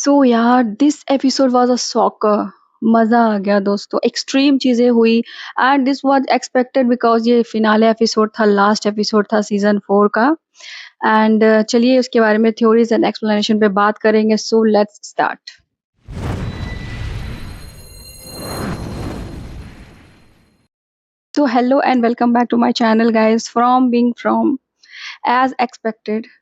सो यार this episode was a shocker. मजा आ गया दोस्तों, एक्सट्रीम चीजें हुई and this was expected because ये फिनाले एपिसोड था, लास्ट एपिसोड था सीजन 4 का। एंड चलिए उसके बारे में थ्योरीज एंड एक्सप्लेनेशन पे बात करेंगे। So let's start. So hello and welcome back to my channel guys, from being from as expected।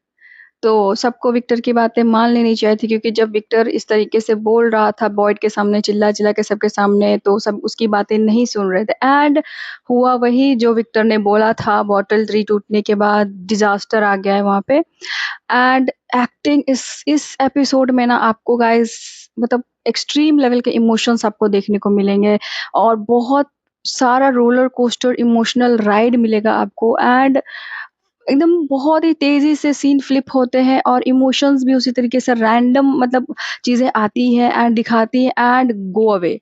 तो सबको विक्टर की बातें मान लेनी चाहिए थी, क्योंकि जब विक्टर इस तरीके से बोल रहा था बॉयड के सामने, चिल्ला चिल्ला के सबके सामने, तो सब उसकी बातें नहीं सुन रहे थे। एंड हुआ वही जो विक्टर ने बोला था। बॉटल 3 टूटने के बाद डिजास्टर आ गया है वहाँ पे। एंड एक्टिंग इस एपिसोड में ना आपको गाइस मतलब एक्सट्रीम लेवल के इमोशंस आपको देखने को मिलेंगे, और बहुत सारा रोलर कोस्टर इमोशनल राइड मिलेगा आपको। एंड एकदम बहुत ही तेजी से सीन फ्लिप होते हैं, और इमोशंस भी उसी तरीके से रैंडम मतलब चीजें आती हैं एंड दिखाती हैं एंड गो अवे।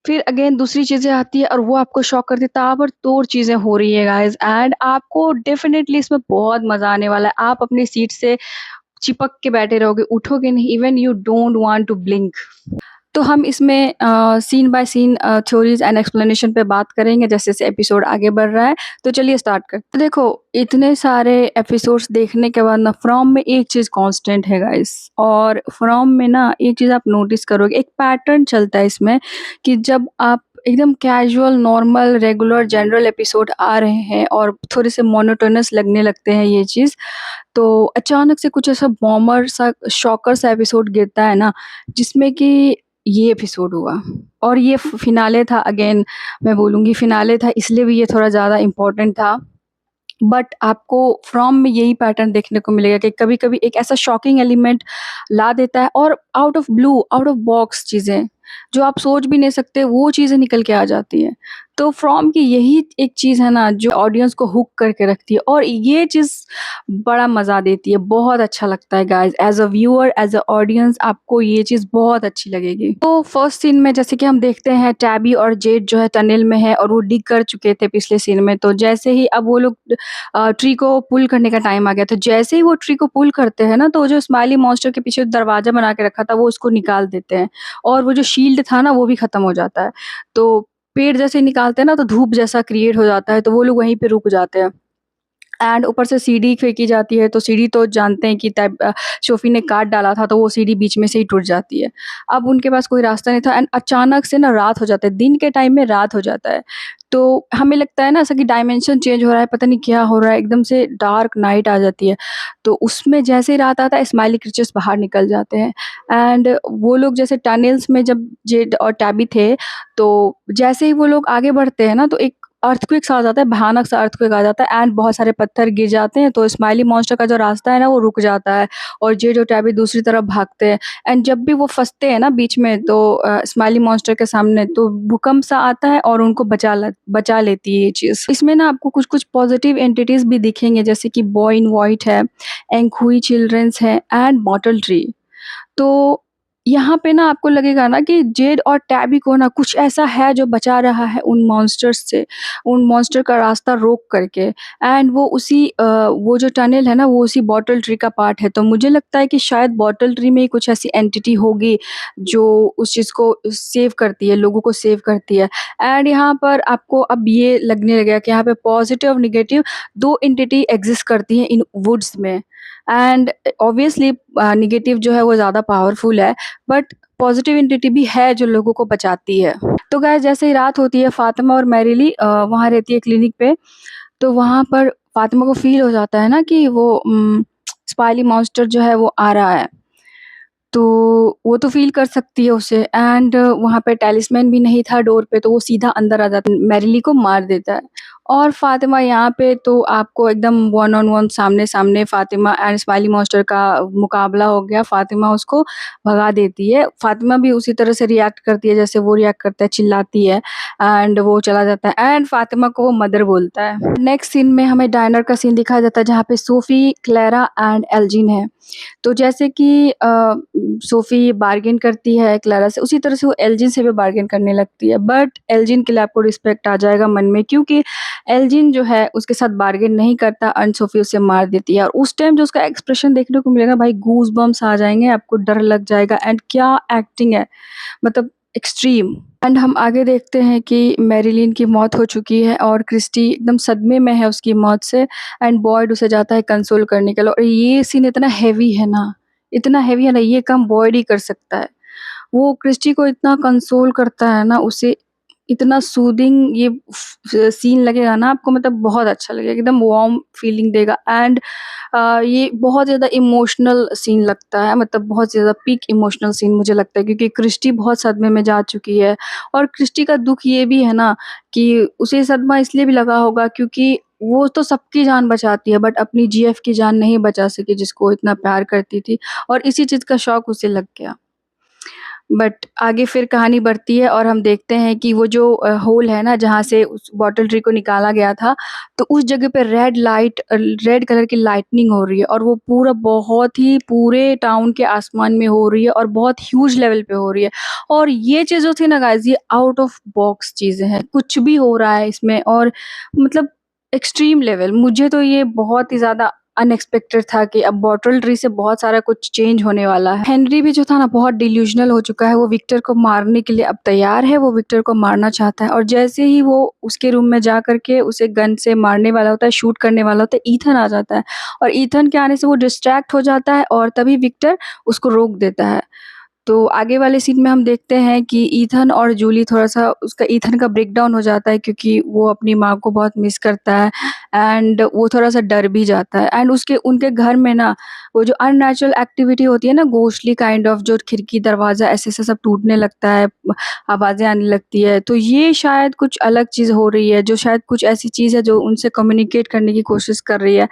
फिर अगेन दूसरी चीजें आती है और वो आपको शॉक करती है। ताबड़तोड़ चीजें हो रही है गाइस, एंड आपको डेफिनेटली इसमें बहुत मजा आने वाला है। आप अपनी सीट से चिपक के बैठे रहोगे, उठोगे नहीं, even you don't want to blink. तो हम इसमें scene by scene theories and explanation पे बात करेंगे जैसे जैसे एपिसोड आगे बढ़ रहा है। तो चलिए स्टार्ट करते हैं। देखो, इतने सारे एपिसोड्स देखने के बाद ना फ्रॉम में एक चीज़ कांस्टेंट है गाइस, और फ्रॉम में ना एक चीज़ आप नोटिस करोगे, एक पैटर्न चलता है इसमें कि जब आप एकदम casual normal regular general episode आ रहे हैं और थोड़े से मोनोटोनस लगने लगते हैं ये चीज़, तो अचानक से कुछ ऐसा बॉमर सा शॉकर सा एपिसोड गिरता है ना, जिसमें कि ये एपिसोड हुआ। और ये फिनाले था। अगेन मैं बोलूँगी फिनाले था, इसलिए भी ये थोड़ा ज़्यादा इम्पोर्टेंट था। बट आपको फ्रॉम में यही पैटर्न देखने को मिलेगा कि कभी-कभी एक ऐसा शॉकिंग एलिमेंट ला देता है, और out of blue, out of box चीज़ें, जो आप सोच भी नहीं सकते, वो चीज़ें निकल के आ जाती हैं। तो फ्रॉम की यही एक चीज़ है ना, जो ऑडियंस को हुक करके रखती है, और ये चीज़ बड़ा मज़ा देती है। बहुत अच्छा लगता है guys, as a viewer, as a audience आपको ये चीज़ बहुत अच्छी लगेगी। तो फर्स्ट सीन में जैसे कि हम देखते हैं टैबी और जेड जो है टनल में है, और वो डिग कर चुके थे पिछले सीन में। तो जैसे ही अब वो लोग ट्री को पुल करने का टाइम आ गया, तो जैसे ही वो ट्री को पुल करते हैं ना, तो जो स्माइली मॉन्स्टर के पीछे दरवाज़ा बना के रखा था, वो उसको निकाल देते हैं, और वो जो शील्ड था ना, वो भी खत्म हो जाता है। तो पेड़ जैसे ही निकालते हैं ना, तो धूप जैसा क्रिएट हो जाता है, तो वो लोग वहीं पे रुक जाते हैं। एंड ऊपर से सीढ़ी फेंकी जाती है, तो सीढ़ी तो जानते हैं कि सोफ़ी ने काट डाला था, तो वो सीढ़ी बीच में से ही टूट जाती है। अब उनके पास कोई रास्ता नहीं था, एंड अचानक से ना रात हो जाता है, दिन के टाइम में रात हो जाता है। तो हमें लगता है ना ऐसा कि डायमेंशन चेंज हो रहा है, पता नहीं क्या हो रहा है, एकदम से डार्क नाइट आ जाती है। तो उसमें जैसे ही रात आता है, स्माइली क्रीचर्स बाहर निकल जाते हैं। एंड वो लोग जैसे टनल्स में जब जेड और टैबी थे, तो जैसे ही वो लोग आगे बढ़ते हैं ना, तो एक अर्थक्वेक सा आ जाता है, भयानक सा अर्थक्वेक आ जाता है, एंड बहुत सारे पत्थर गिर जाते हैं। तो स्माइली मॉन्स्टर का जो रास्ता है ना, वो रुक जाता है, और जेड और टैबी दूसरी तरफ भागते हैं। एंड जब भी वो फँसते हैं ना बीच में, तो स्माइली मॉन्स्टर के सामने तो भूकंप सा आता है, और उनको बचा लेती है ये चीज़। इसमें ना आपको कुछ-कुछ पॉज़िटिव एंटिटीज़ भी दिखेंगे, जैसे कि बॉय इन व्हाइट है, एंकुई चिल्ड्रंस है, एंड बॉटल ट्री। तो यहाँ पे ना आपको लगेगा ना कि जेड और टैबी को ना कुछ ऐसा है जो बचा रहा है उन मॉन्स्टर्स से, उन मॉन्स्टर का रास्ता रोक करके। एंड वो उसी वो जो टनल है ना, वो उसी बॉटल ट्री का पार्ट है। तो मुझे लगता है कि शायद बॉटल ट्री में ही कुछ ऐसी एंटिटी होगी जो उस चीज़ को सेव करती है, लोगों को सेव करती है। एंड यहाँ पर आपको अब ये लगने लगेगा कि यहाँ पे पॉजिटिव और नेगेटिव 2 एंटिटी एग्ज़िस्ट करती हैं इन वुड्स में। एंड ऑब्वियसली नेगेटिव जो है वो ज़्यादा पावरफुल है, बट पॉजिटिव एंटिटी भी है जो लोगों को बचाती है। तो गाइस, जैसे ही रात होती है, फातिमा और मैरिली वहाँ रहती है क्लिनिक पे। तो वहाँ पर फातिमा को फ़ील हो जाता है ना कि वो स्पाइली मॉन्स्टर जो है वो आ रहा है। तो वो तो फ़ील कर सकती है उसे, एंड वहाँ पे टैलिस्मैन भी नहीं था डोर पे, तो वो सीधा अंदर आ जाता है, मैरिली को मार देता है। और फ़ातिमा यहाँ पे तो आपको एकदम वन ऑन वन सामने-सामने फ़ातिमा एंड स्माइली मॉन्स्टर का मुकाबला हो गया। फ़ातिमा उसको भगा देती है। फ़ातिमा भी उसी तरह से रिएक्ट करती है जैसे वो रिएक्ट करता है, चिल्लाती है, एंड वो चला जाता है, एंड फ़ातिमा को वो मदर बोलता है। नेक्स्ट सीन में हमें डाइनर का सीन दिखाया जाता है, जहाँ पे सोफ़ी, क्लेरा एंड एल्जीन है। तो जैसे कि सोफ़ी बार्गेन करती है क्लारा से, उसी तरह से वो एल्जिन से भी बार्गेन करने लगती है। बट एल्जिन के लिए आपको रिस्पेक्ट आ जाएगा मन में, क्योंकि एल्जिन जो है उसके साथ बार्गेन नहीं करता एंड सोफी उसे मार देती है और उस टाइम जो उसका एक्सप्रेशन देखने को मिलेगा भाई, गूज़बम्प्स आ जाएँगे, आपको डर लग जाएगा एंड क्या एक्टिंग है, मतलब एक्सट्रीम। एंड हम आगे देखते हैं कि मैरिलिन की मौत हो चुकी है और क्रिस्टी एकदम सदमे में है उसकी मौत से एंड बॉयड उसे जाता है कंसोल करने के लिए और ये सीन इतना हेवी है ना, ये काम बॉयड ही कर सकता है। वो क्रिस्टी को इतना कंसोल करता है ना, उसे इतना सूदिंग ये सीन लगेगा ना आपको, मतलब बहुत अच्छा लगेगा, एकदम वार्म फीलिंग देगा एंड ये बहुत ज़्यादा इमोशनल सीन लगता है, मतलब बहुत ज़्यादा पीक इमोशनल सीन मुझे लगता है क्योंकि क्रिस्टी बहुत सदमे में जा चुकी है और क्रिस्टी का दुःख ये भी है ना कि उसे सदमा इसलिए भी लगा होगा क्योंकि वो तो सबकी जान बचाती है बट अपनी जीएफ की जान नहीं बचा सकी जिसको वो इतना प्यार करती थी और इसी चीज़ का शौक उसे लग गया। बट आगे फिर कहानी बढ़ती है और हम देखते हैं कि वो जो होल है ना जहाँ से उस बॉटल ट्री को निकाला गया था, तो उस जगह पे रेड कलर की लाइटनिंग हो रही है और वो पूरा बहुत ही पूरे टाउन के आसमान में हो रही है और बहुत ह्यूज लेवल पे हो रही है। और ये चीज़ जो थी ना गाइज़, ये आउट ऑफ बॉक्स चीज़ें हैं, कुछ भी हो रहा है इसमें और मतलब एक्सट्रीम लेवल, मुझे तो ये बहुत ही ज़्यादा अनएक्सपेक्टेड था कि अब बॉटल ट्री से बहुत सारा कुछ चेंज होने वाला है। हेनरी भी जो था ना बहुत डिल्यूज़नल हो चुका है, वो विक्टर को मारने के लिए अब तैयार है, वो विक्टर को मारना चाहता है और जैसे ही वो उसके रूम में जा कर के उसे गन से मारने वाला होता है, शूट करने वाला होता है, ईथन आ जाता है और ईथन के आने से वो डिस्ट्रैक्ट हो जाता है और तभी विक्टर उसको रोक देता है। तो आगे वाले सीन में हम देखते हैं कि ईथन और जूली थोड़ा-सा उसका ईथन का ब्रेकडाउन हो जाता है क्योंकि वो अपनी माँ को बहुत मिस करता है एंड वो थोड़ा-सा डर भी जाता है एंड उसके उनके घर में ना वो जो अननेचुरल एक्टिविटी होती है ना, घोस्टली काइंड ऑफ, जो खिड़की, दरवाज़ा ऐसे-ऐसे सब टूटने लगता है, आवाज़ें आने लगती है। तो ये शायद कुछ अलग चीज़ हो रही है, जो शायद कुछ ऐसी चीज़ है जो उनसे कम्युनिकेट करने की कोशिश कर रही है,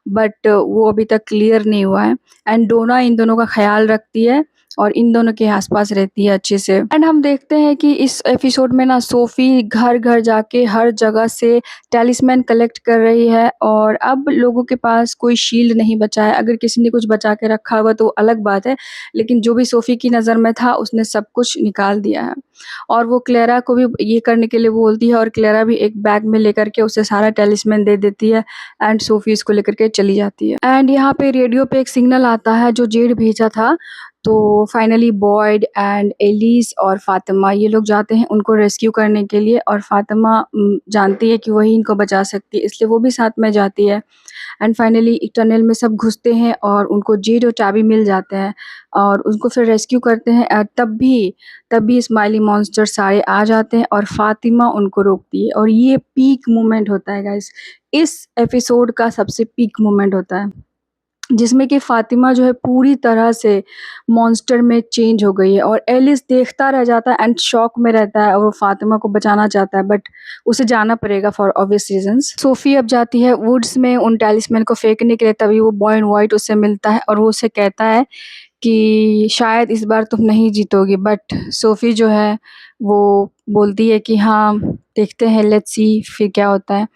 बट वो अभी तक क्लियर नहीं हुआ है एंड डोना इन दोनों का ख़्याल रखती है और इन दोनों के आस-पास रहती है अच्छे से। एंड हम देखते हैं कि इस एपिसोड में ना सोफ़ी घर-घर जाके हर जगह से टैलिस्मैन कलेक्ट कर रही है और अब लोगों के पास कोई शील्ड नहीं बचा है। अगर किसी ने कुछ बचा के रखा होगा तो अलग बात है, लेकिन जो भी सोफ़ी की नज़र में था उसने सब कुछ निकाल दिया है। और वो क्लेरा को भी ये करने के लिए बोलती है और क्लेरा भी एक बैग में लेकर के उसे सारा टैलिस्मैन दे देती है एंड सोफ़ी इसको लेकर के चली जाती है। एंड यहाँ पे रेडियो पे एक सिग्नल आता है जो जेड भेजा था, तो फाइनली बॉयड एंड एलिस और फातिमा ये लोग जाते हैं उनको रेस्क्यू करने के लिए और फातिमा जानती है कि वही इनको बचा सकती है, इसलिए वो भी साथ में जाती है एंड फाइनली एक टनल में सब घुसते हैं और उनको जेड और चाबी मिल जाते हैं और उनको फिर रेस्क्यू करते हैं। तब भी स्माइली मॉन्स्टर सारे आ जाते हैं और फातिमा उनको रोकती है और ये पीक मोमेंट होता है गाइस, इस एपिसोड का सबसे पीक मोमेंट होता है जिसमें कि फातिमा जो है पूरी तरह से मॉन्स्टर में चेंज हो गई है और एलिस देखता रह जाता है एंड शॉक में रहता है और वो फातिमा को बचाना चाहता है बट उसे जाना पड़ेगा फॉर ऑब्वियस रीजंस। सोफी अब जाती है वुड्स में उन टैलिस्मैन को फेंकने के लिए, तभी वो बॉय एंड व्हाइट उससे मिलता है और वो उसे कहता है कि शायद इस बार तुम नहीं जीतोगी, बट सोफ़ी जो है वो बोलती है कि हाँ, देखते हैं, लेट्स सी फिर क्या होता है।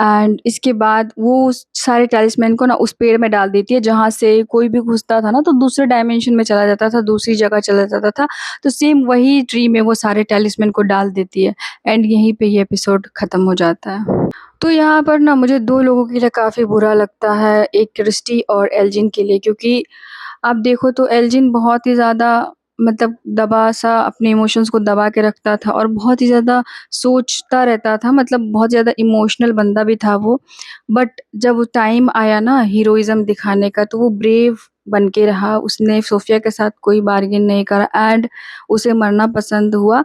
एंड इसके बाद वो उस सारे टैलिस्मैन को ना उस पेड़ में डाल देती है जहाँ से कोई भी घुसता था ना तो दूसरे डायमेंशन में चला जाता था, दूसरी जगह चला जाता था। तो सेम वही ट्री में वो सारे टैलिस्मैन को डाल देती है एंड यहीं पे ये एपिसोड ख़त्म हो जाता है। तो यहाँ पर ना मुझे 2 लोगों के लिए काफ़ी बुरा लगता है, एक क्रिस्टी और एल्जिन के लिए, क्योंकि आप देखो तो एल्जिन बहुत ही ज़्यादा मतलब दबा-सा अपने इमोशंस को दबा के रखता था और बहुत ही ज़्यादा सोचता रहता था, मतलब बहुत ज़्यादा इमोशनल बंदा भी था वो। बट जब वो टाइम आया ना हीरोइज़्म दिखाने का तो वो ब्रेव बन के रहा, उसने सोफ़िया के साथ कोई बार्गेन नहीं करा एंड उसे मरना पसंद हुआ,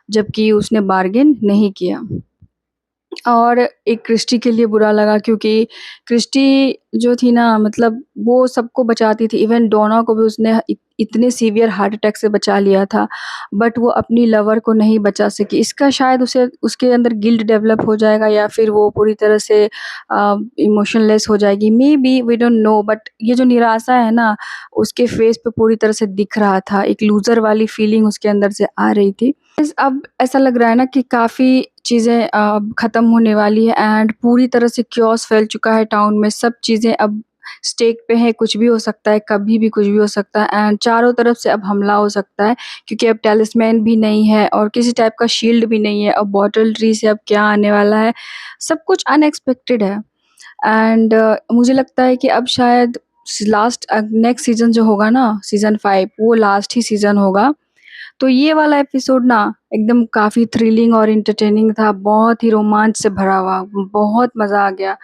जबकि उसने बार्गेन नहीं किया। और एक क्रिस्टी के लिए बुरा लगा क्योंकि क्रिस्टी जो थी ना, मतलब वो सबको बचाती थी, इवन डोना को भी उसने इतने सीवियर हार्ट अटैक से बचा लिया था, बट वो अपनी लवर को नहीं बचा सकी। इसका शायद उसे उसके अंदर गिल्ट डेवलप हो जाएगा या फिर वो पूरी तरह से इमोशनलेस हो जाएगी, may be we don't know, but ये जो निराशा है ना उसके फेस पे पूरी तरह से दिख रहा था, एक लूज़र वाली फीलिंग उसके अंदर से आ रही थी। अब ऐसा लग रहा है ना कि काफ़ी चीज़ें ख़त्म होने वाली है एंड पूरी तरह से क्योस फैल चुका है टाउन में, सब चीज़ें अब स्टेक पे हैं, कुछ भी हो सकता है, कभी भी कुछ भी हो सकता है एंड चारों तरफ से अब हमला हो सकता है क्योंकि अब टैलिस्मैन भी नहीं है और किसी टाइप का शील्ड भी नहीं है। अब बॉटल ट्री से अब क्या आने वाला है, सब कुछ अनएक्सपेक्टेड है एंड मुझे लगता है कि अब शायद लास्ट नेक्स्ट सीज़न जो होगा ना, सीज़न 5 वो लास्ट ही सीज़न होगा। तो ये वाला एपिसोड ना एकदम काफ़ी थ्रिलिंग और एंटरटेनिंग था, बहुत ही रोमांच से भरा हुआ, बहुत मज़ा आ गया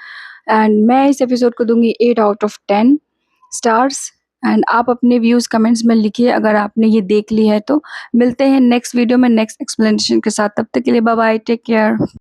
एंड मैं इस एपिसोड को दूँगी 8 आउट ऑफ 10 स्टार्स एंड आप अपने व्यूज़ कमेंट्स में लिखिए अगर आपने ये देख ली है तो। मिलते हैं नेक्स्ट वीडियो में नेक्स्ट एक्सप्लेनेशन के साथ, तब तक के लिए बाय बाय, टेक केयर।